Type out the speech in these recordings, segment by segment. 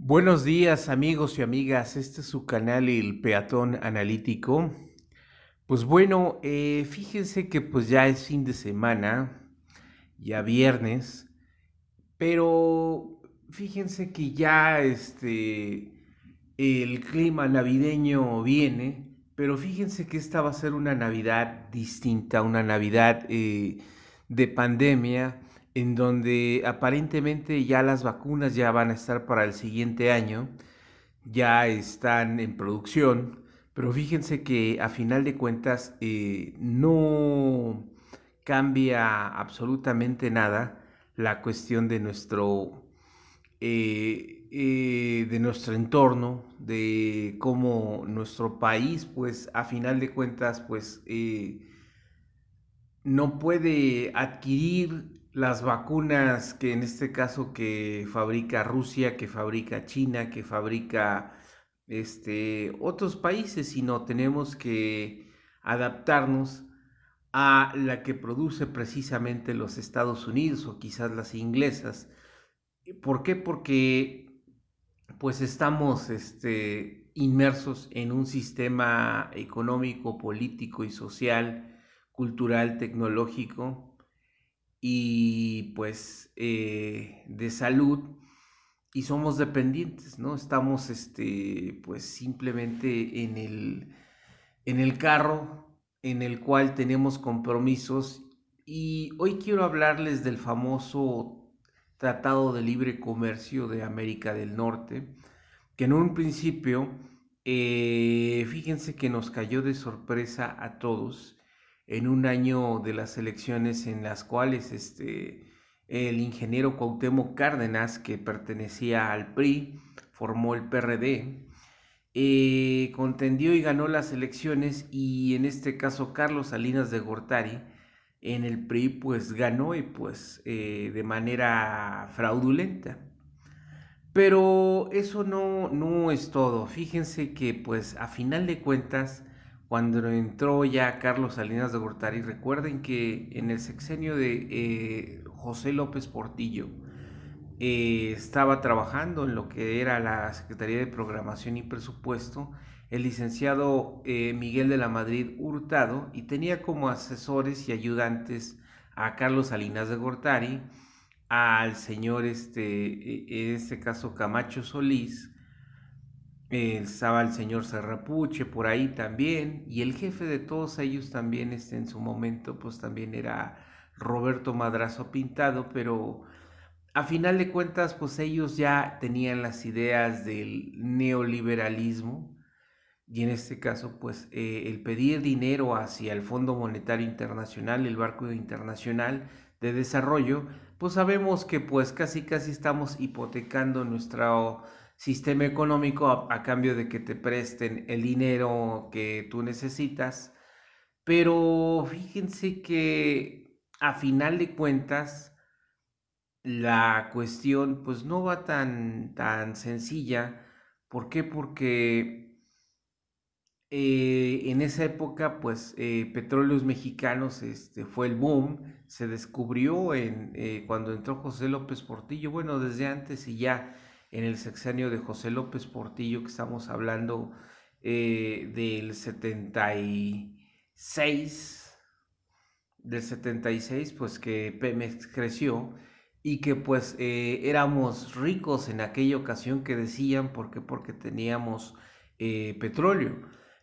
Buenos días amigos y amigas, este es su canal El Peatón Analítico. Pues bueno, fíjense que pues ya es fin de semana, ya viernes, pero fíjense que ya el clima navideño viene, pero fíjense que esta va a ser una Navidad distinta, una Navidad de pandemia, en donde aparentemente ya las vacunas ya van a estar para el siguiente año, ya están en producción, pero fíjense que a final de cuentas no cambia absolutamente nada la cuestión de nuestro entorno, de cómo nuestro país, pues a final de cuentas, pues no puede adquirir las vacunas que en este caso que fabrica Rusia, que fabrica China, que fabrica otros países, sino tenemos que adaptarnos a la que produce precisamente los Estados Unidos o quizás las inglesas. ¿Por qué? Porque pues estamos inmersos en un sistema económico, político y social, cultural, tecnológico y pues de salud, y somos dependientes, ¿no? Estamos pues simplemente en el carro en el cual tenemos compromisos, y hoy quiero hablarles del famoso Tratado de Libre Comercio de América del Norte, que en un principio, fíjense que nos cayó de sorpresa a todos en un año de las elecciones en las cuales el ingeniero Cuauhtémoc Cárdenas, que pertenecía al PRI, formó el PRD, contendió y ganó las elecciones, y en este caso Carlos Salinas de Gortari en el PRI pues ganó, y pues de manera fraudulenta. Pero eso no es todo. Fíjense que pues a final de cuentas, cuando entró ya Carlos Salinas de Gortari, recuerden que en el sexenio de José López Portillo estaba trabajando en lo que era la Secretaría de Programación y Presupuesto el licenciado Miguel de la Madrid Hurtado, y tenía como asesores y ayudantes a Carlos Salinas de Gortari, al señor en este caso Camacho Solís, estaba el señor Serrapuche por ahí también, y el jefe de todos ellos también en su momento pues también era Roberto Madrazo Pintado, pero a final de cuentas pues ellos ya tenían las ideas del neoliberalismo, y en este caso pues el pedir dinero hacia el Fondo Monetario Internacional, el Banco Internacional de Desarrollo, pues sabemos que pues casi casi estamos hipotecando nuestro sistema económico a cambio de que te presten el dinero que tú necesitas. Pero fíjense que a final de cuentas la cuestión pues no va tan sencilla. ¿Por qué? Porque en esa época, pues, Petróleos Mexicanos fue el boom, se descubrió cuando entró José López Portillo, bueno, desde antes y ya en el sexenio de José López Portillo, que estamos hablando del 76, pues que Pemex creció, y que pues éramos ricos en aquella ocasión que decían, ¿por qué? Porque teníamos petróleo.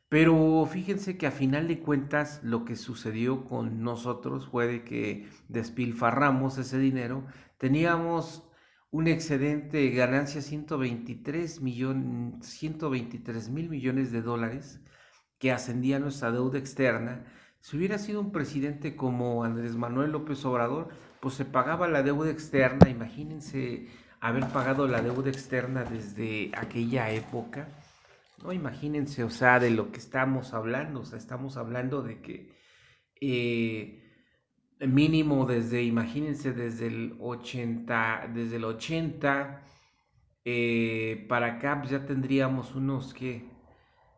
Pero fíjense que a final de cuentas lo que sucedió con nosotros fue de que despilfarramos ese dinero, teníamos un excedente de ganancia 123 mil millones de dólares, que ascendía a nuestra deuda externa. Si hubiera sido un presidente como Andrés Manuel López Obrador, pues se pagaba la deuda externa. Imagínense haber pagado la deuda externa desde aquella época. No, imagínense, o sea, de lo que estamos hablando. O sea, estamos hablando de que eh, mínimo desde, imagínense, desde el 80 para acá, pues ya tendríamos unos que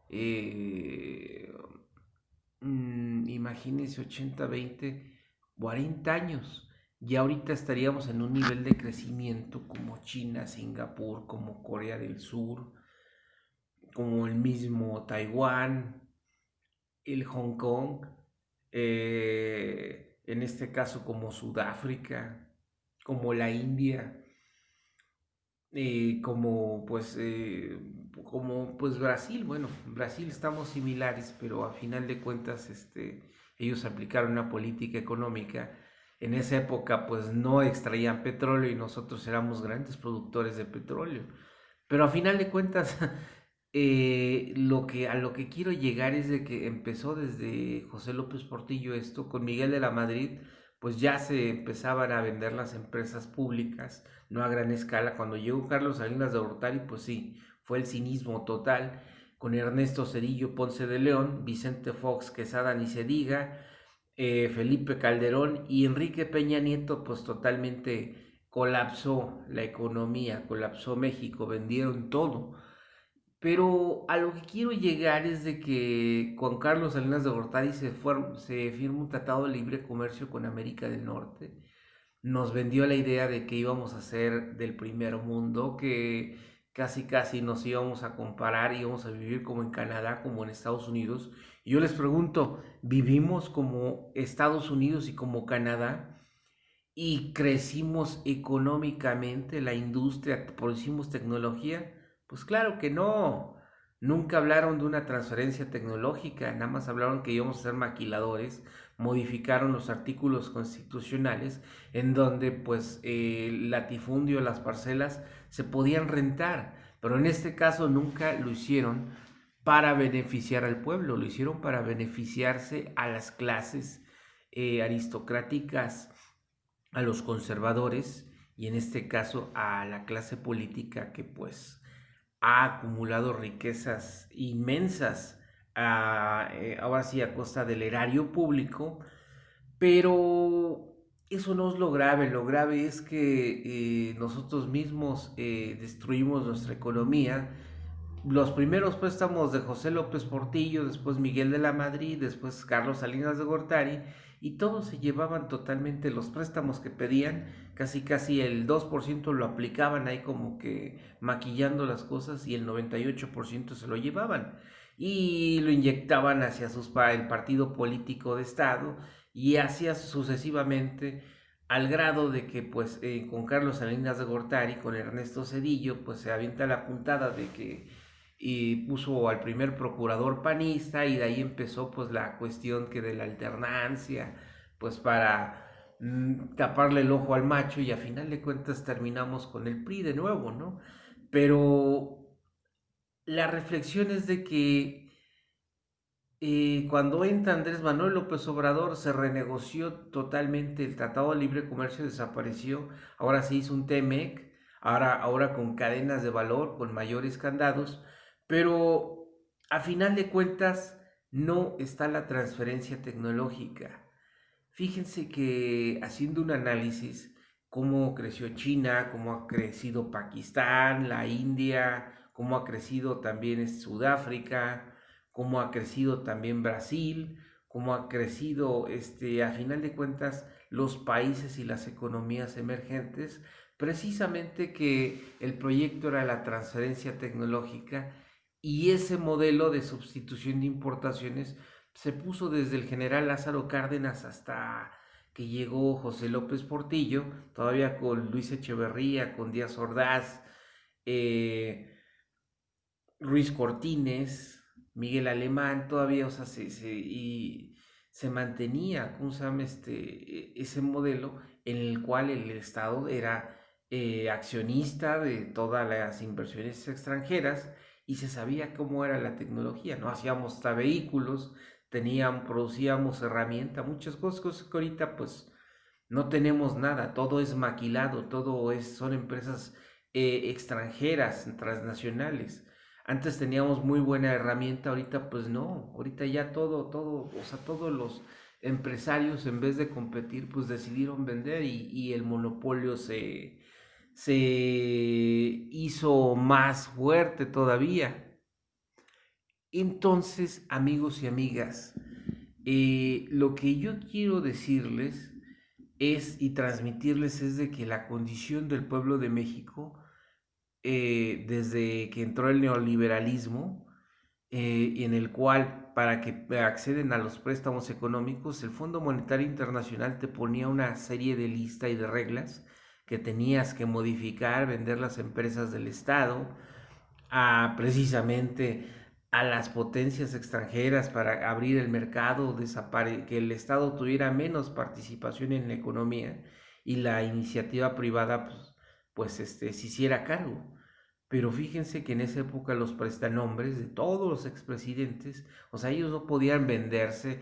eh, imagínense 80, 20, 40 años ya ahorita estaríamos en un nivel de crecimiento como China, Singapur, como Corea del Sur, como el mismo Taiwán, el Hong Kong, en este caso como Sudáfrica, como la India, como pues Brasil. Bueno, Brasil estamos similares, pero a final de cuentas ellos aplicaron una política económica. En esa época pues no extraían petróleo y nosotros éramos grandes productores de petróleo. Pero a final de cuentas, a lo que quiero llegar es de que empezó desde José López Portillo esto, con Miguel de la Madrid, pues ya se empezaban a vender las empresas públicas, no a gran escala. Cuando llegó Carlos Salinas de Gortari, pues sí, fue el cinismo total, con Ernesto Zedillo Ponce de León, Vicente Fox Quesada ni se diga, Felipe Calderón y Enrique Peña Nieto, pues totalmente colapsó la economía, colapsó México, vendieron todo. Pero a lo que quiero llegar es de que Juan Carlos Salinas de Gortari se firma un tratado de libre comercio con América del Norte. Nos vendió la idea de que íbamos a ser del primer mundo, que casi casi nos íbamos a comparar, íbamos a vivir como en Canadá, como en Estados Unidos. Y yo les pregunto, ¿vivimos como Estados Unidos y como Canadá? ¿Y crecimos económicamente la industria, producimos tecnología? Pues claro que no. Nunca hablaron de una transferencia tecnológica, nada más hablaron que íbamos a ser maquiladores, modificaron los artículos constitucionales en donde pues el latifundio, las parcelas se podían rentar, pero en este caso nunca lo hicieron para beneficiar al pueblo, lo hicieron para beneficiarse a las clases aristocráticas, a los conservadores y en este caso a la clase política que pues ha acumulado riquezas inmensas, ahora sí a costa del erario público, pero eso no es lo grave es que nosotros mismos destruimos nuestra economía. Los primeros préstamos de José López Portillo, después Miguel de la Madrid, después Carlos Salinas de Gortari, y todos se llevaban totalmente los préstamos que pedían, casi casi el 2% lo aplicaban ahí como que maquillando las cosas y el 98% se lo llevaban y lo inyectaban hacia el partido político de Estado y hacia sucesivamente al grado de que pues con Carlos Salinas de Gortari, con Ernesto Zedillo, pues se avienta la puntada de que y puso al primer procurador panista y de ahí empezó pues la cuestión que de la alternancia, pues para taparle el ojo al macho y a final de cuentas terminamos con el PRI de nuevo, ¿no? Pero la reflexión es de que cuando entra Andrés Manuel López Obrador se renegoció totalmente el Tratado de Libre Comercio, desapareció, ahora se hizo un TEMEC, ahora con cadenas de valor, con mayores candados, pero a final de cuentas no está la transferencia tecnológica. Fíjense que haciendo un análisis, cómo creció China, cómo ha crecido Pakistán, la India, cómo ha crecido también Sudáfrica, cómo ha crecido también Brasil, cómo ha crecido, a final de cuentas, los países y las economías emergentes, precisamente que el proyecto era la transferencia tecnológica y ese modelo de sustitución de importaciones se puso desde el general Lázaro Cárdenas hasta que llegó José López Portillo, todavía con Luis Echeverría, con Díaz Ordaz, eh, Ruiz Cortines, Miguel Alemán, todavía, o sea, y se mantenía, ¿cómo se llama? Ese modelo en el cual el Estado era accionista de todas las inversiones extranjeras y se sabía cómo era la tecnología, ¿no? Hacíamos hasta vehículos, producíamos herramientas, muchas cosas que ahorita pues no tenemos nada, todo es maquilado, son empresas extranjeras, transnacionales. Antes teníamos muy buena herramienta, ahorita pues no, ahorita ya o sea, todos los empresarios en vez de competir pues decidieron vender y el monopolio se hizo más fuerte todavía. Entonces, amigos y amigas, lo que yo quiero decirles es y transmitirles es de que la condición del pueblo de México, desde que entró el neoliberalismo, en el cual para que acceden a los préstamos económicos, el Fondo Monetario Internacional te ponía una serie de lista y de reglas que tenías que modificar, vender las empresas del Estado a precisamente a las potencias extranjeras para abrir el mercado, que el Estado tuviera menos participación en la economía y la iniciativa privada se hiciera cargo. Pero fíjense que en esa época los prestanombres de todos los expresidentes, o sea, ellos no podían venderse,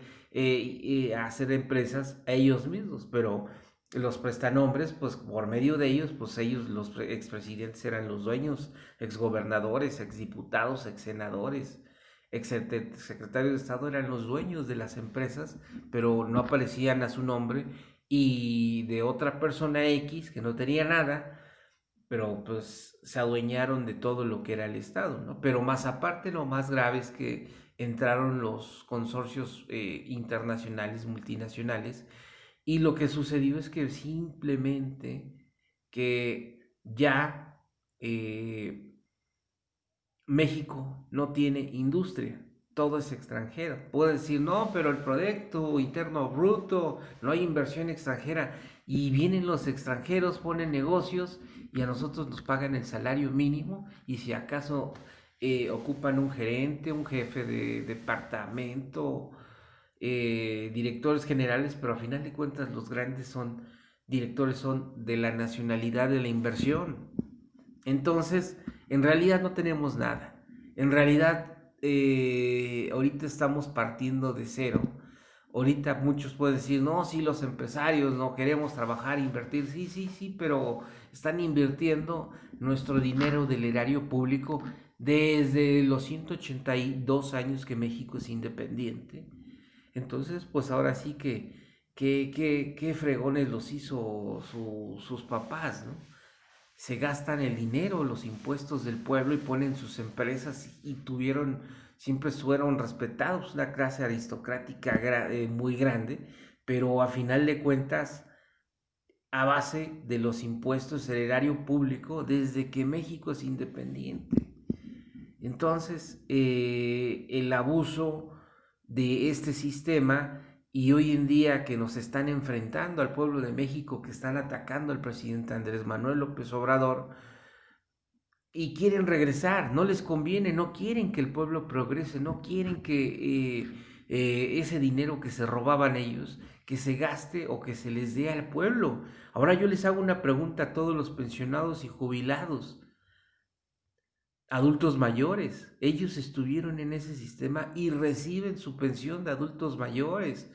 a hacer empresas a ellos mismos, pero los prestanombres, pues por medio de ellos, pues ellos, los expresidentes eran los dueños, exgobernadores, exdiputados, exsenadores, secretarios de Estado eran los dueños de las empresas, pero no aparecían a su nombre y de otra persona X que no tenía nada, pero pues se adueñaron de todo lo que era el Estado, ¿no? Pero más aparte, lo más grave es que entraron los consorcios internacionales, multinacionales, y lo que sucedió es que simplemente que ya México no tiene industria, todo es extranjero. Puedo decir, no, pero el Producto Interno Bruto, no hay inversión extranjera. Y vienen los extranjeros, ponen negocios y a nosotros nos pagan el salario mínimo y si acaso ocupan un gerente, un jefe de departamento, directores generales, pero a final de cuentas los grandes directores son de la nacionalidad de la inversión. Entonces, en realidad no tenemos nada. En realidad, ahorita estamos partiendo de cero. Ahorita muchos pueden decir, no, sí, los empresarios no queremos trabajar, invertir. Sí, sí, sí, pero están invirtiendo nuestro dinero del erario público desde los 182 años que México es independiente. Entonces, pues ahora sí que fregones los hizo sus papás, ¿no? Se gastan el dinero, los impuestos del pueblo y ponen sus empresas y siempre fueron respetados, una clase aristocrática muy grande, pero a final de cuentas, a base de los impuestos, el erario público, desde que México es independiente. Entonces, el abuso de este sistema y hoy en día que nos están enfrentando al pueblo de México, que están atacando al presidente Andrés Manuel López Obrador y quieren regresar, no les conviene, no quieren que el pueblo progrese, no quieren que ese dinero que se robaban ellos, que se gaste o que se les dé al pueblo. Ahora yo les hago una pregunta a todos los pensionados y jubilados, adultos mayores. Ellos estuvieron en ese sistema y reciben su pensión de adultos mayores.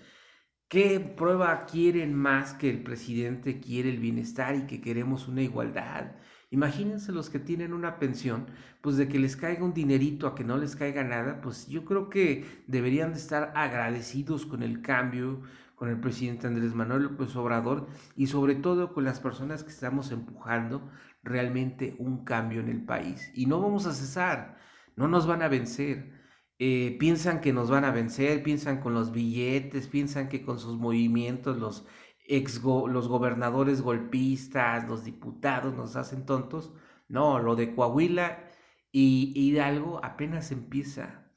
¿Qué prueba quieren más que el presidente quiere el bienestar y que queremos una igualdad? Imagínense los que tienen una pensión, pues de que les caiga un dinerito a que no les caiga nada, pues yo creo que deberían de estar agradecidos con el cambio, con el presidente Andrés Manuel López Obrador y sobre todo con las personas que estamos empujando realmente un cambio en el país. Y no vamos a cesar, no nos van a vencer. Piensan que nos van a vencer, piensan con los billetes, piensan que con sus movimientos los gobernadores golpistas, los diputados nos hacen tontos. No, lo de Coahuila y Hidalgo apenas empieza.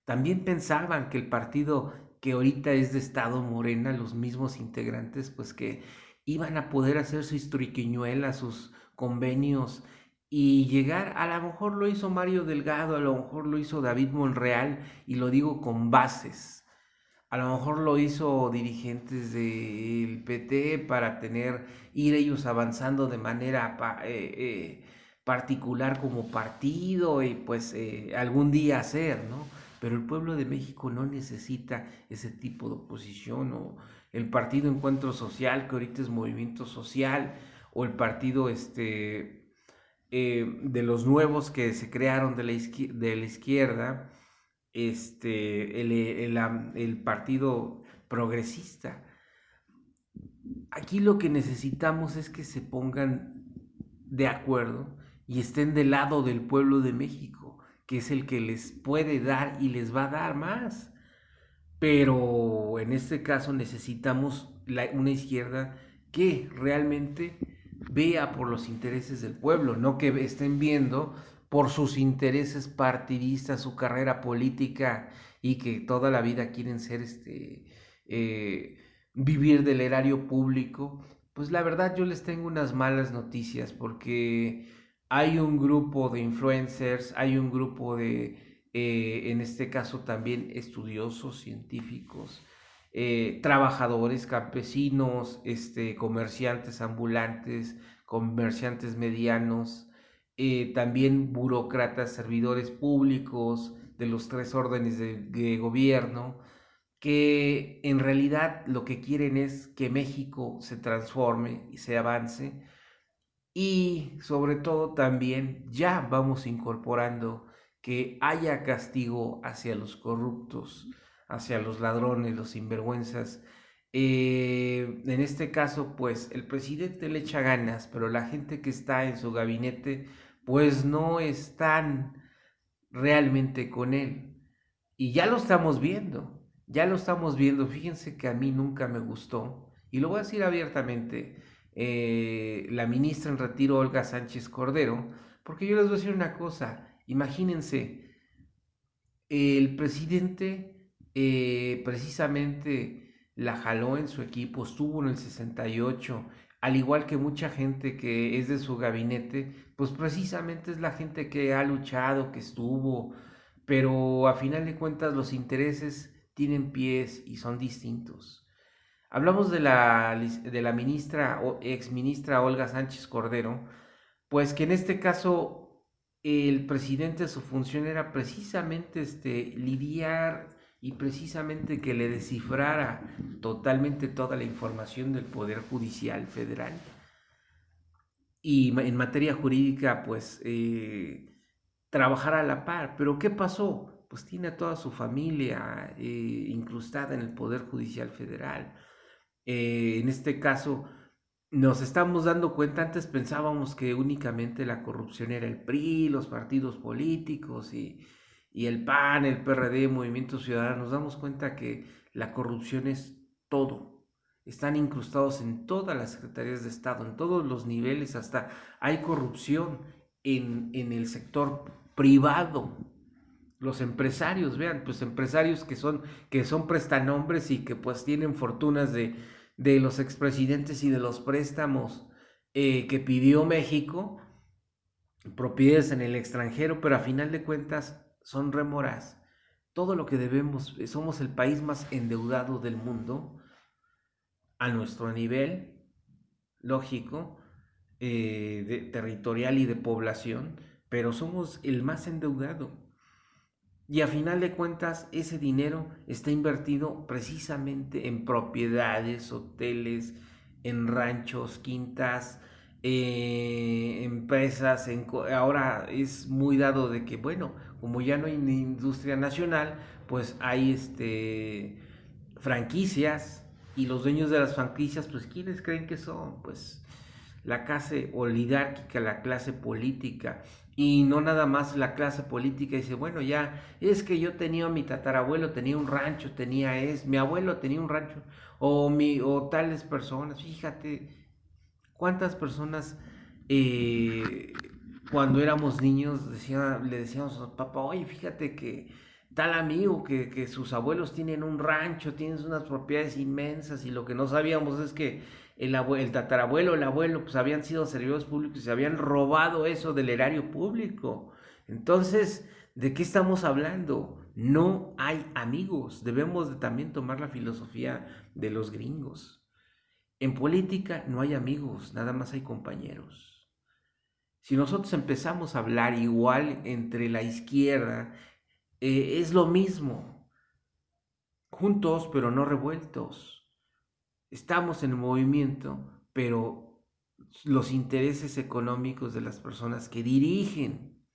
También pensaban que el partido que ahorita es de Estado Morena, los mismos integrantes, pues que iban a poder hacer sus triquiñuelas, sus convenios y llegar, a lo mejor lo hizo Mario Delgado, a lo mejor lo hizo David Monreal, y lo digo con bases, a lo mejor lo hizo dirigentes del PT para ir ellos avanzando de manera particular como partido y pues algún día hacer, ¿no? Pero el pueblo de México no necesita ese tipo de oposición o el partido Encuentro Social, que ahorita es Movimiento Social, o el partido de los nuevos que se crearon de la izquierda, el partido progresista. Aquí lo que necesitamos es que se pongan de acuerdo y estén del lado del pueblo de México, que es el que les puede dar y les va a dar más. Pero en este caso necesitamos una izquierda que realmente vea por los intereses del pueblo, no que estén viendo por sus intereses partidistas, su carrera política y que toda la vida quieren ser eh, vivir del erario público. Pues la verdad yo les tengo unas malas noticias porque hay un grupo de influencers, hay un grupo de, en este caso también estudiosos, científicos, trabajadores, campesinos, comerciantes ambulantes, comerciantes medianos, también burócratas, servidores públicos de los tres órdenes de gobierno, que en realidad lo que quieren es que México se transforme y se avance y sobre todo también ya vamos incorporando que haya castigo hacia los corruptos, hacia los ladrones, los sinvergüenzas. En este caso, pues el presidente le echa ganas, pero la gente que está en su gabinete, pues no están realmente con él. Y ya lo estamos viendo, ya lo estamos viendo. Fíjense que a mí nunca me gustó, y lo voy a decir abiertamente, la ministra en retiro, Olga Sánchez Cordero, porque yo les voy a decir una cosa, imagínense, el presidente precisamente la jaló en su equipo, estuvo en el 68, al igual que mucha gente que es de su gabinete, pues precisamente es la gente que ha luchado, que estuvo, pero a final de cuentas los intereses tienen pies y son distintos. Hablamos de la ministra o ex ministra Olga Sánchez Cordero, pues que en este caso el presidente, su función era precisamente lidiar y precisamente que le descifrara totalmente toda la información del Poder Judicial Federal. Y en materia jurídica, pues trabajar a la par. Pero ¿qué pasó? Pues tiene a toda su familia incrustada en el Poder Judicial Federal. En este caso, nos estamos dando cuenta, antes pensábamos que únicamente la corrupción era el PRI, los partidos políticos y el PAN, el PRD, Movimiento Ciudadano. Nos damos cuenta que la corrupción es todo. Están incrustados en todas las secretarías de Estado, en todos los niveles, hasta hay corrupción en el sector privado. Los empresarios, vean, pues empresarios que son prestanombres y que pues tienen fortunas de los expresidentes y de los préstamos que pidió México, propiedades en el extranjero, pero a final de cuentas son rémoras. Todo lo que debemos, somos el país más endeudado del mundo, a nuestro nivel, lógico, territorial y de población, pero somos el más endeudado. Y a final de cuentas, ese dinero está invertido precisamente en propiedades, hoteles, en ranchos, quintas, empresas. Ahora es muy dado de que, bueno, como ya no hay industria nacional, pues hay franquicias y los dueños de las franquicias, pues ¿quiénes creen que son? Pues la clase oligárquica, la clase política. Y no nada más la clase política dice, bueno, ya, es que yo tenía, mi tatarabuelo tenía un rancho, mi abuelo tenía un rancho, o tales personas, fíjate, cuántas personas cuando éramos niños le decíamos a papá, oye, fíjate que tal amigo que sus abuelos tienen un rancho, tienen unas propiedades inmensas y lo que no sabíamos es que el tatarabuelo, el abuelo, pues habían sido servidores públicos y se habían robado eso del erario público. Entonces, ¿de qué estamos hablando? No hay amigos. Debemos de también tomar la filosofía de los gringos. En política no hay amigos, nada más hay compañeros. Si nosotros empezamos a hablar igual entre la izquierda, es lo mismo, juntos pero no revueltos. Estamos en el movimiento, pero los intereses económicos de las personas que dirigen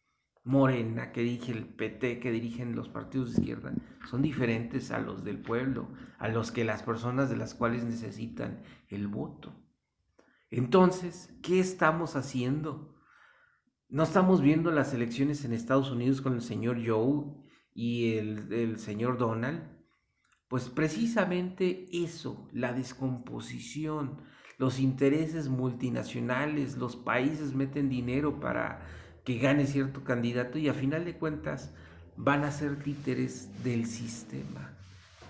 Morena, que dirige el PT, que dirigen los partidos de izquierda, son diferentes a los del pueblo, a los que las personas de las cuales necesitan el voto. Entonces, ¿qué estamos haciendo? No estamos viendo las elecciones en Estados Unidos con el señor Joe y el señor Donald. Pues precisamente eso, la descomposición, los intereses multinacionales, los países meten dinero para que gane cierto candidato y a final de cuentas van a ser títeres del sistema.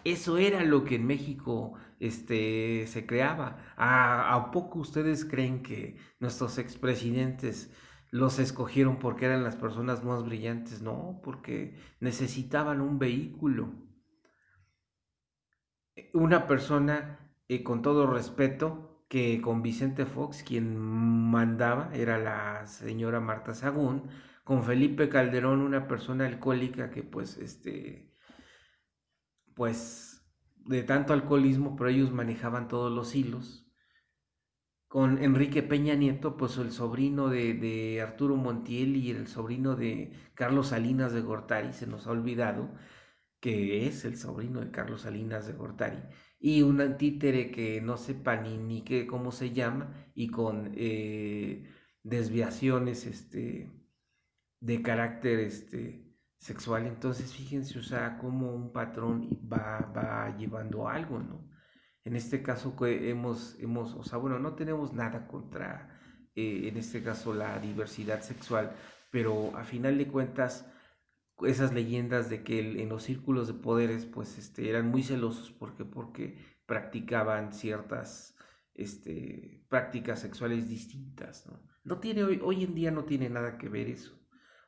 Eso era lo que en México se creaba. ¿A poco ustedes creen que nuestros expresidentes los escogieron porque eran las personas más brillantes? No, porque necesitaban un vehículo. Una persona, con todo respeto, que con Vicente Fox, quien mandaba, era la señora Marta Sagún, con Felipe Calderón, una persona alcohólica que pues de tanto alcoholismo, pero ellos manejaban todos los hilos. Con Enrique Peña Nieto, pues el sobrino de Arturo Montiel y el sobrino de Carlos Salinas de Gortari, se nos ha olvidado que es el sobrino de Carlos Salinas de Gortari, y un títere que no sepa ni qué, cómo se llama, y con desviaciones de carácter sexual. Entonces, fíjense, o sea, cómo un patrón va llevando algo, ¿no? En este caso que o sea, bueno, no tenemos nada contra, en este caso, la diversidad sexual, pero a final de cuentas, esas leyendas de que en los círculos de poderes, pues, eran muy celosos porque practicaban ciertas, prácticas sexuales distintas, ¿no? No tiene, hoy en día no tiene nada que ver eso.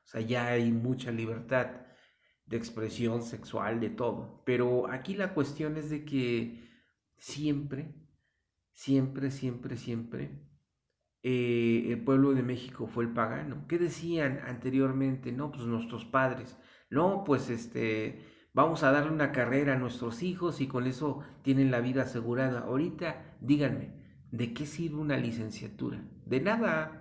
O sea, ya hay mucha libertad de expresión sexual, de todo. Pero aquí la cuestión es de que siempre, siempre, el pueblo de México fue el pagano. ¿Qué decían anteriormente? No, pues nuestros padres. No, pues vamos a darle una carrera a nuestros hijos y con eso tienen la vida asegurada. Ahorita, díganme, ¿de qué sirve una licenciatura? De nada.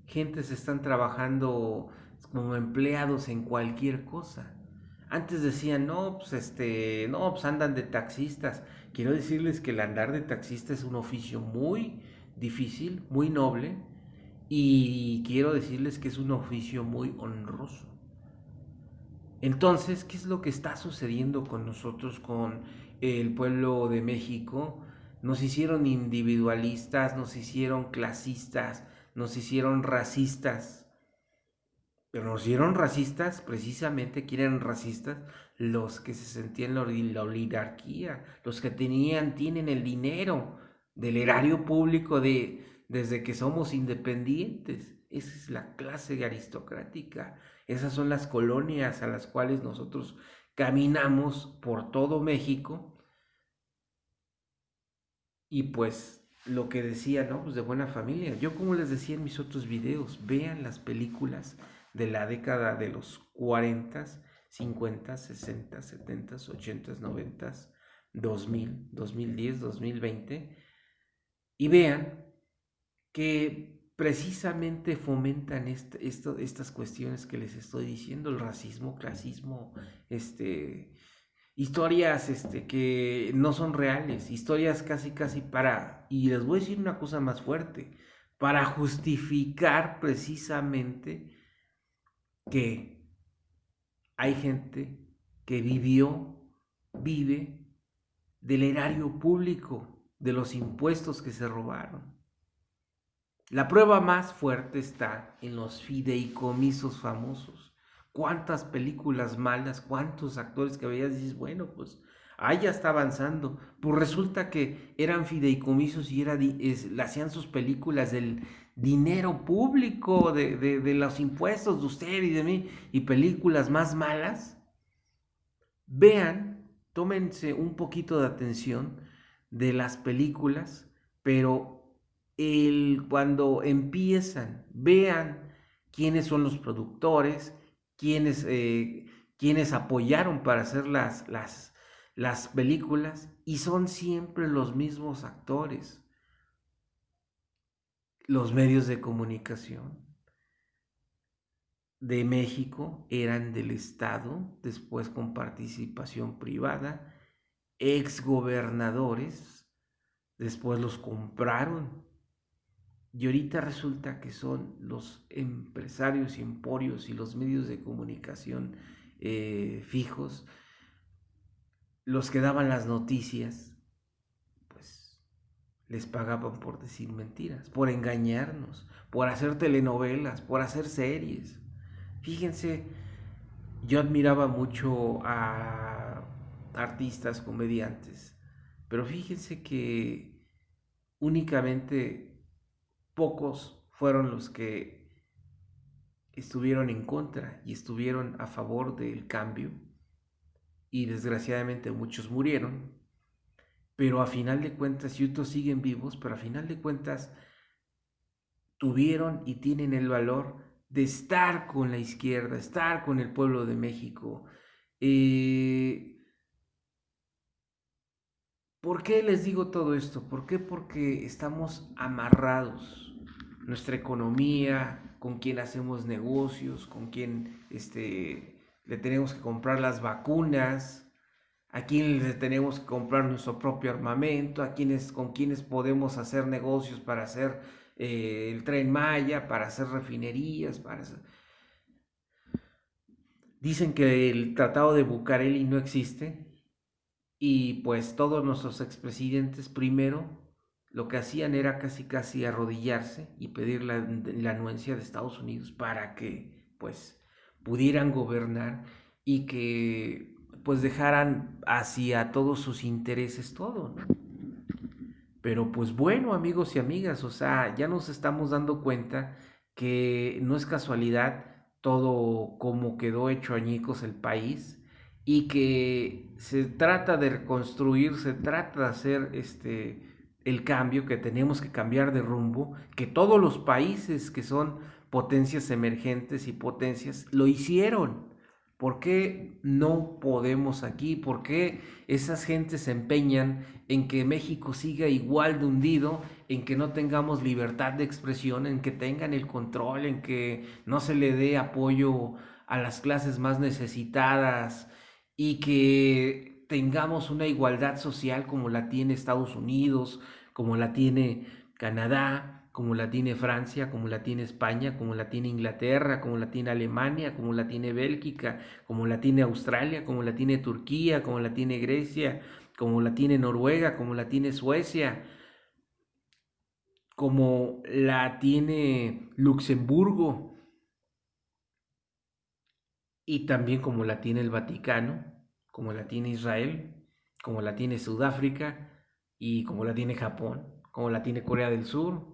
Gentes están trabajando como empleados en cualquier cosa. Antes decían, no, pues no, pues andan de taxistas. Quiero decirles que el andar de taxista es un oficio muy difícil, muy noble, y quiero decirles que es un oficio muy honroso. Entonces, ¿qué es lo que está sucediendo con nosotros, con el pueblo de México? Nos hicieron individualistas, nos hicieron clasistas, nos hicieron racistas. Pero nos hicieron racistas, precisamente, ¿quién eran racistas? Los que se sentían la oligarquía, los que tienen el dinero del erario público desde que somos independientes. Esa es la clase aristocrática. Esas son las colonias a las cuales nosotros caminamos por todo México. Y pues lo que decía, ¿no? Pues de buena familia. Yo, como les decía en mis otros videos, vean las películas de la década de los 40, 50, 60, 70, 80, 90, 2000, 2010, 2020, y vean que precisamente fomentan estas cuestiones que les estoy diciendo, el racismo, clasismo, historias que no son reales, historias casi y les voy a decir una cosa más fuerte, para justificar precisamente que hay gente que vive del erario público, de los impuestos que se robaron. La prueba más fuerte está en los fideicomisos famosos. ¿Cuántas películas malas, cuántos actores que veías y dices, bueno, pues ahí ya está avanzando? Pues resulta que eran fideicomisos y hacían sus películas del dinero público, de los impuestos de usted y de mí, y películas más malas. Vean, tómense un poquito de atención de las películas, pero cuando empiezan, vean quiénes son los productores, quiénes apoyaron para hacer las películas, y son siempre los mismos actores. Los medios de comunicación de México eran del Estado, después con participación privada, exgobernadores, después los compraron. Y ahorita resulta que son los empresarios y emporios y los medios de comunicación fijos los que daban las noticias, pues les pagaban por decir mentiras, por engañarnos, por hacer telenovelas, por hacer series. Fíjense, yo admiraba mucho a artistas, comediantes, pero fíjense que únicamente pocos fueron los que estuvieron en contra y estuvieron a favor del cambio, y desgraciadamente muchos murieron, pero a final de cuentas, y otros siguen vivos, pero a final de cuentas tuvieron y tienen el valor de estar con la izquierda, estar con el pueblo de México. Eh, ¿Por qué les digo todo esto? ¿Por qué? Porque estamos amarrados. Nuestra economía, con quién hacemos negocios, con quién le tenemos que comprar las vacunas, a quién le tenemos que comprar nuestro propio armamento, con quienes podemos hacer negocios para hacer el Tren Maya, para hacer refinerías, Dicen que el Tratado de Bucareli no existe, y pues todos nuestros expresidentes primero lo que hacían era casi casi arrodillarse y pedir la anuencia de Estados Unidos para que pues pudieran gobernar y que pues dejaran hacia todos sus intereses todo, ¿no? Pero pues bueno, amigos y amigas, o sea, ya nos estamos dando cuenta que no es casualidad todo como quedó hecho añicos el país, y que se trata de reconstruir, se trata de hacer el cambio, que tenemos que cambiar de rumbo, que todos los países que son potencias emergentes y potencias lo hicieron. ¿Por qué no podemos aquí? ¿Por qué esas gentes se empeñan en que México siga igual de hundido, en que no tengamos libertad de expresión, en que tengan el control, en que no se le dé apoyo a las clases más necesitadas, y que tengamos una igualdad social como la tiene Estados Unidos, como la tiene Canadá, como la tiene Francia, como la tiene España, como la tiene Inglaterra, como la tiene Alemania, como la tiene Bélgica, como la tiene Australia, como la tiene Turquía, como la tiene Grecia, como la tiene Noruega, como la tiene Suecia, como la tiene Luxemburgo, y también como la tiene el Vaticano, como la tiene Israel, como la tiene Sudáfrica, y como la tiene Japón, como la tiene Corea del Sur,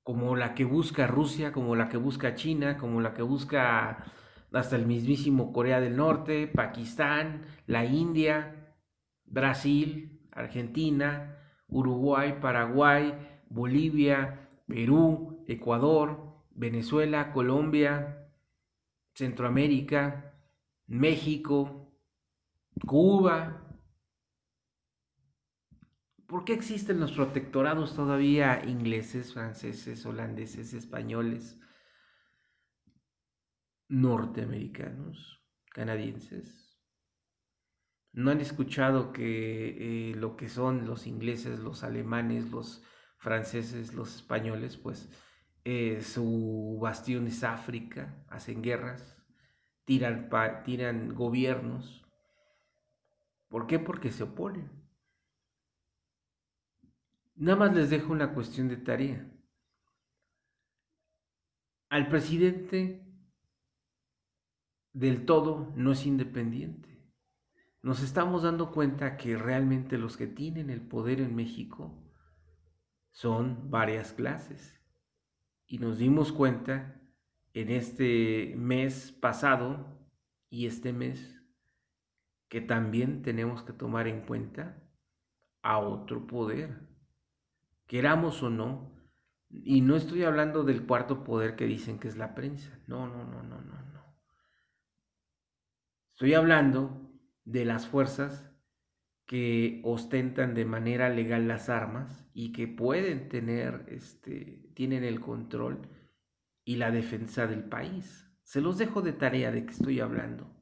como la que busca Rusia, como la que busca China, como la que busca hasta el mismísimo Corea del Norte, Pakistán, la India, Brasil, Argentina, Uruguay, Paraguay, Bolivia, Perú, Ecuador, Venezuela, Colombia, Centroamérica, México, Cuba. ¿Por qué existen los protectorados todavía ingleses, franceses, holandeses, españoles, norteamericanos, canadienses? ¿No han escuchado que lo que son los ingleses, los alemanes, los franceses, los españoles, pues su bastión es África, hacen guerras, tiran gobiernos? ¿Por qué? Porque se oponen. Nada más les dejo una cuestión de tarea. Al presidente del todo no es independiente. Nos estamos dando cuenta que realmente los que tienen el poder en México son varias clases. Y nos dimos cuenta en este mes pasado y este mes que también tenemos que tomar en cuenta a otro poder, queramos o no. Y no estoy hablando del cuarto poder que dicen que es la prensa. No, no, no, no, no, no. Estoy hablando de las fuerzas que ostentan de manera legal las armas y que pueden tener, tienen el control y la defensa del país. Se los dejo de tarea de que estoy hablando.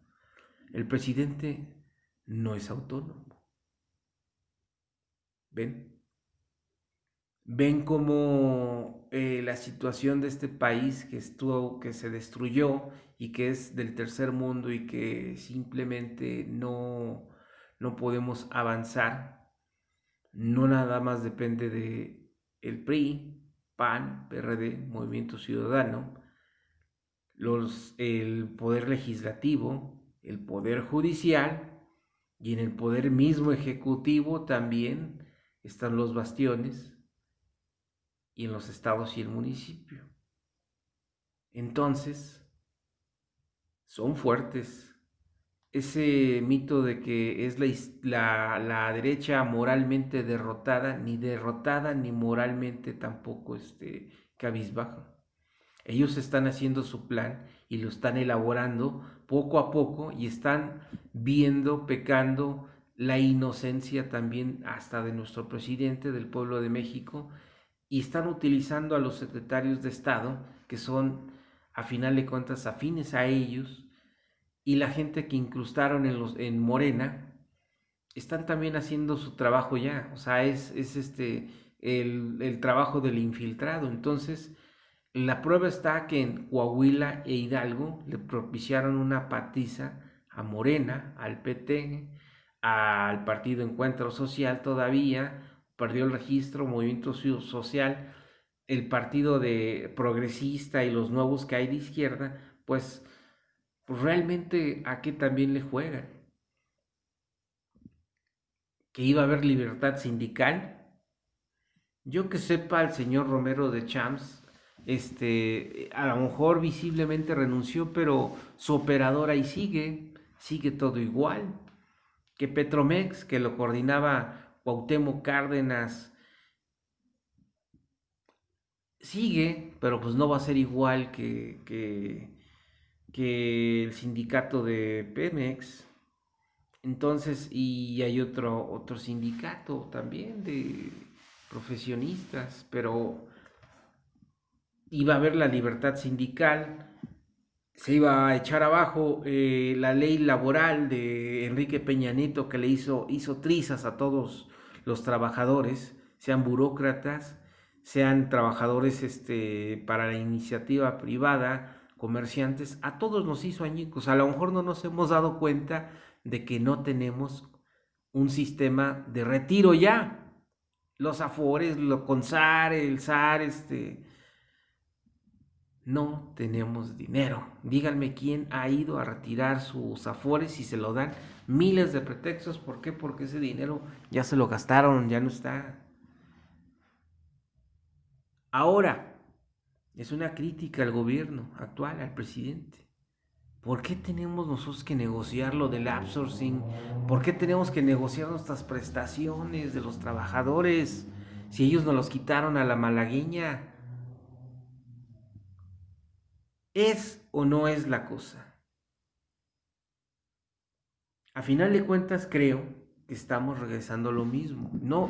El presidente no es autónomo. ¿Ven? Ven cómo la situación de este país que se destruyó y que es del tercer mundo y que simplemente no podemos avanzar, no nada más depende de el PRI, PAN, PRD, Movimiento Ciudadano, el poder legislativo, el poder judicial y en el poder mismo ejecutivo también están los bastiones y en los estados y el municipio. Entonces, son fuertes. Ese mito de que es la derecha moralmente derrotada ni moralmente tampoco cabizbaja. Ellos están haciendo su plan y lo están elaborando poco a poco y están viendo, pecando la inocencia también hasta de nuestro presidente, del pueblo de México, y están utilizando a los secretarios de Estado, que son a final de cuentas afines a ellos, y la gente que incrustaron en Morena, están también haciendo su trabajo ya, o sea, el trabajo del infiltrado. Entonces, la prueba está que en Coahuila e Hidalgo le propiciaron una patiza a Morena, al PT, al Partido Encuentro Social todavía, perdió el registro, Movimiento Social, el partido de progresista y los nuevos que hay de izquierda, pues realmente a qué también le juegan. Que iba a haber libertad sindical. Yo que sepa, el señor Romero de Champs, a lo mejor visiblemente renunció, pero su operadora ahí sigue todo igual. Que Petromex, que lo coordinaba Cuauhtémoc Cárdenas, sigue, pero pues no va a ser igual que el sindicato de Pemex. Entonces, y hay otro sindicato también de profesionistas, pero iba a haber la libertad sindical, se iba a echar abajo la ley laboral de Enrique Peña Nieto que le hizo trizas a todos los trabajadores, sean burócratas, sean trabajadores para la iniciativa privada, comerciantes, a todos nos hizo añicos. A lo mejor no nos hemos dado cuenta de que no tenemos un sistema de retiro ya. Los Afores, lo CONSAR, el SAR, no tenemos dinero. Díganme quién ha ido a retirar sus Afores y se lo dan miles de pretextos. ¿Por qué? Porque ese dinero ya se lo gastaron, ya no está. Ahora, es una crítica al gobierno actual, al presidente. ¿Por qué tenemos nosotros que negociar lo del outsourcing? ¿Por qué tenemos que negociar nuestras prestaciones de los trabajadores si ellos nos los quitaron a la malagueña? ¿Es o no es la cosa? A final de cuentas creo que estamos regresando a lo mismo. No,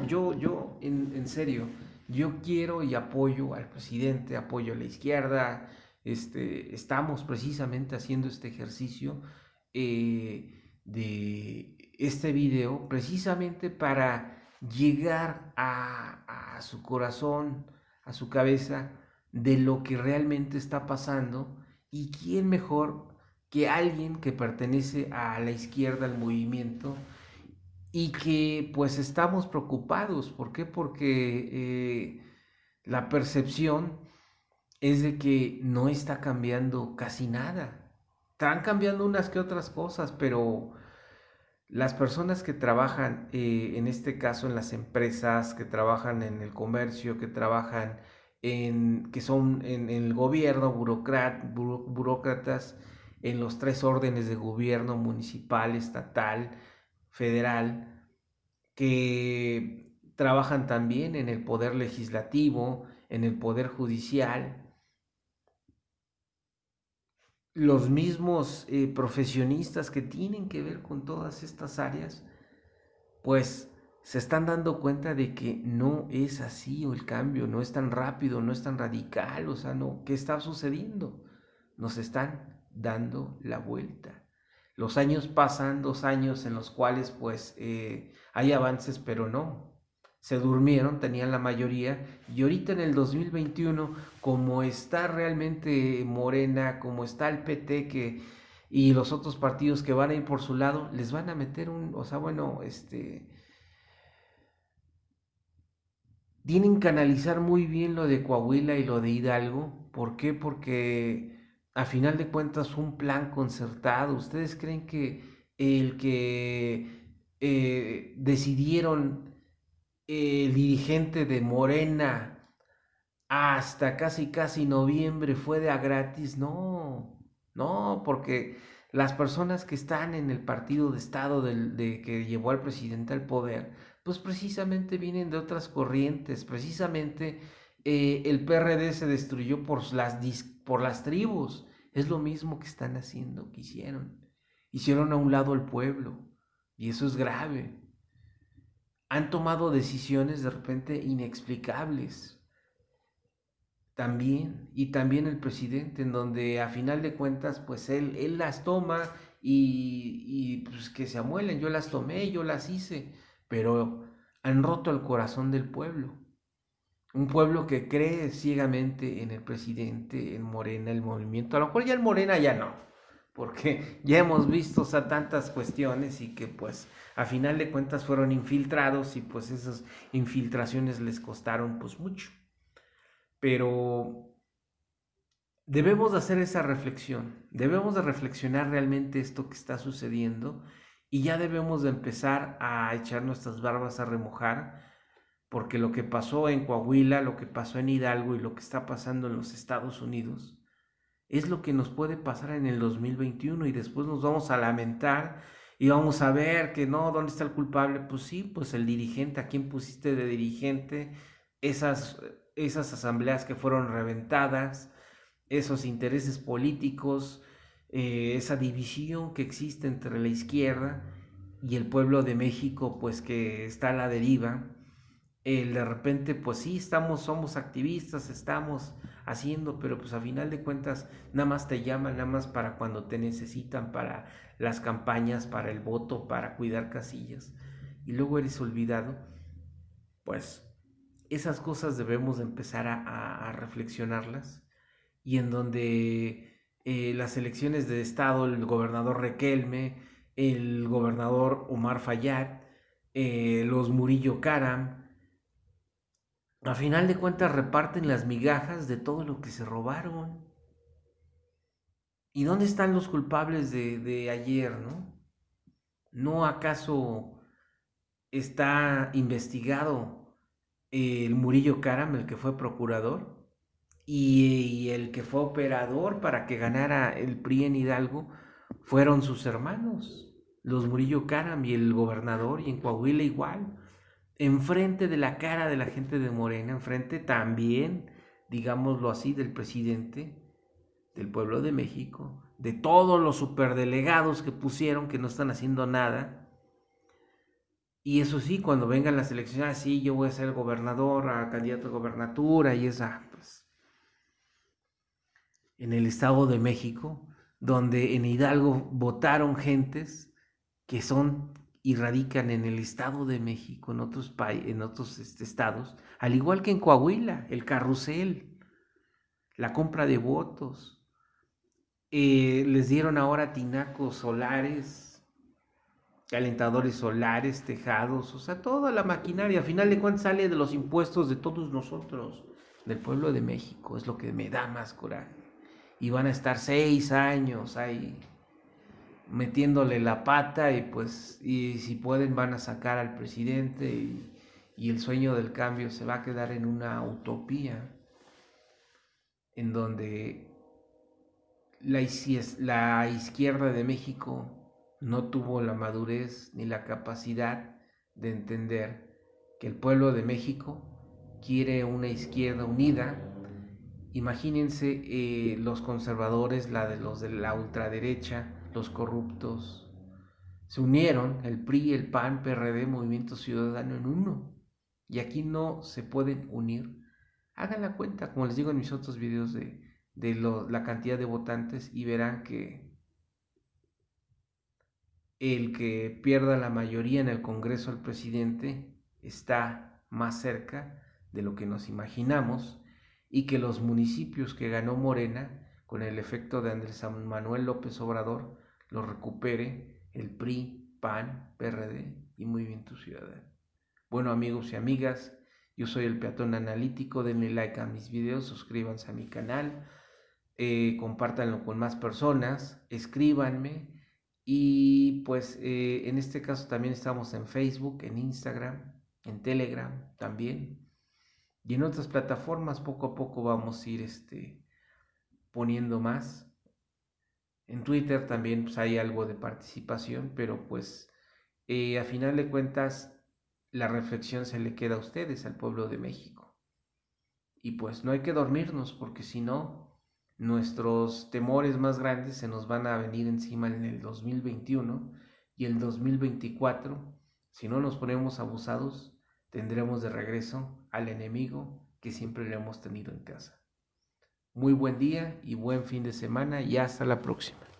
en serio, yo quiero y apoyo al presidente, apoyo a la izquierda. Estamos precisamente haciendo este ejercicio de este video precisamente para llegar a su corazón, a su cabeza, de lo que realmente está pasando y quién mejor que alguien que pertenece a la izquierda, al movimiento, y que pues estamos preocupados. ¿Por qué? Porque la percepción es de que no está cambiando casi nada. Están cambiando unas que otras cosas, pero las personas que trabajan, en este caso en las empresas, que trabajan en el comercio, que trabajan que son en el gobierno, burócratas, en los tres órdenes de gobierno, municipal, estatal, federal, que trabajan también en el poder legislativo, en el poder judicial, los mismos profesionistas que tienen que ver con todas estas áreas, pues se están dando cuenta de que no es así, o el cambio no es tan rápido, no es tan radical. O sea, no, ¿qué está sucediendo? Nos están dando la vuelta. Los años pasan, 2 años en los cuales pues hay avances, pero no. Se durmieron, tenían la mayoría, y ahorita en el 2021, como está realmente Morena, como está el PT y los otros partidos que van a ir por su lado, les van a meter o sea, bueno, tienen que analizar muy bien lo de Coahuila y lo de Hidalgo. ¿Por qué? Porque a final de cuentas fue un plan concertado. ¿Ustedes creen que el que decidieron el dirigente de Morena hasta casi casi noviembre fue de a gratis? No, no, porque las personas que están en el partido de Estado de que llevó al presidente al poder, pues precisamente vienen de otras corrientes. Precisamente el PRD se destruyó por las tribus. Es lo mismo que están haciendo, que hicieron. Hicieron a un lado al pueblo, y eso es grave. Han tomado decisiones de repente inexplicables también, y también el presidente, en donde a final de cuentas, pues él las toma y pues que se amuelen, yo las tomé, yo las hice, pero han roto el corazón del pueblo. Un pueblo que cree ciegamente en el presidente, en Morena, el movimiento. A lo mejor ya el Morena ya no, porque ya hemos visto, o sea, tantas cuestiones y que pues a final de cuentas fueron infiltrados y pues esas infiltraciones les costaron pues mucho. Pero debemos de hacer esa reflexión, debemos de reflexionar realmente esto que está sucediendo y ya debemos de empezar a echar nuestras barbas a remojar, porque lo que pasó en Coahuila, lo que pasó en Hidalgo y lo que está pasando en los Estados Unidos es lo que nos puede pasar en el 2021 y después nos vamos a lamentar y vamos a ver que no, ¿dónde está el culpable? Pues sí, pues el dirigente, ¿a quién pusiste de dirigente? Esas asambleas que fueron reventadas, esos intereses políticos, esa división que existe entre la izquierda y el pueblo de México, pues que está a la deriva. De repente, pues sí, somos activistas, estamos haciendo, pero pues a final de cuentas nada más te llaman, nada más para cuando te necesitan, para las campañas, para el voto, para cuidar casillas, y luego eres olvidado. Pues esas cosas debemos de empezar a reflexionarlas, y en donde las elecciones de estado, el gobernador Riquelme, el gobernador Omar Fayad, los Murillo Karam, a final de cuentas reparten las migajas de todo lo que se robaron. ¿Y dónde están los culpables de ayer, no? ¿No acaso está investigado el Murillo Karam, el que fue procurador? Y el que fue operador para que ganara el PRI en Hidalgo fueron sus hermanos, los Murillo Karam y el gobernador, y en Coahuila igual, enfrente de la cara de la gente de Morena, enfrente también, digámoslo así, del presidente del pueblo de México, de todos los superdelegados que pusieron que no están haciendo nada. Y eso sí, cuando vengan las elecciones, ah, sí, yo voy a ser gobernador, a candidato a gobernatura y esa, pues, en el Estado de México, donde en Hidalgo votaron gentes que son y radican en el Estado de México, en otros estados, al igual que en Coahuila, el carrusel, la compra de votos, les dieron ahora tinacos solares, calentadores solares, tejados, o sea, toda la maquinaria, al final de cuentas sale de los impuestos de todos nosotros, del pueblo de México, es lo que me da más coraje. Y van a estar 6 años ahí metiéndole la pata, y pues, y si pueden van a sacar al presidente, y el sueño del cambio se va a quedar en una utopía en donde la izquierda de México no tuvo la madurez ni la capacidad de entender que el pueblo de México quiere una izquierda unida. Imagínense los conservadores, los de la ultraderecha, los corruptos, se unieron, el PRI, el PAN, PRD, Movimiento Ciudadano, en uno. Y aquí no se pueden unir. Hagan la cuenta, como les digo en mis otros videos, la cantidad de votantes, y verán que el que pierda la mayoría en el Congreso del presidente está más cerca de lo que nos imaginamos, y que los municipios que ganó Morena con el efecto de Andrés Manuel López Obrador los recupere el PRI, PAN, PRD y Movimiento Ciudadano. Bueno, amigos y amigas, Yo soy el Peatón Analítico. Denle like a mis videos, suscríbanse a mi canal, compártanlo con más personas, escríbanme. Y pues en este caso también estamos en Facebook, en Instagram, en Telegram también. Y en otras plataformas poco a poco vamos a ir poniendo más. En Twitter también pues, hay algo de participación, pero pues a final de cuentas la reflexión se le queda a ustedes, al pueblo de México. Y pues no hay que dormirnos, porque si no, nuestros temores más grandes se nos van a venir encima en el 2021 y el 2024. Si no nos ponemos abusados, tendremos de regreso al enemigo que siempre le hemos tenido en casa. Muy buen día y buen fin de semana y hasta la próxima.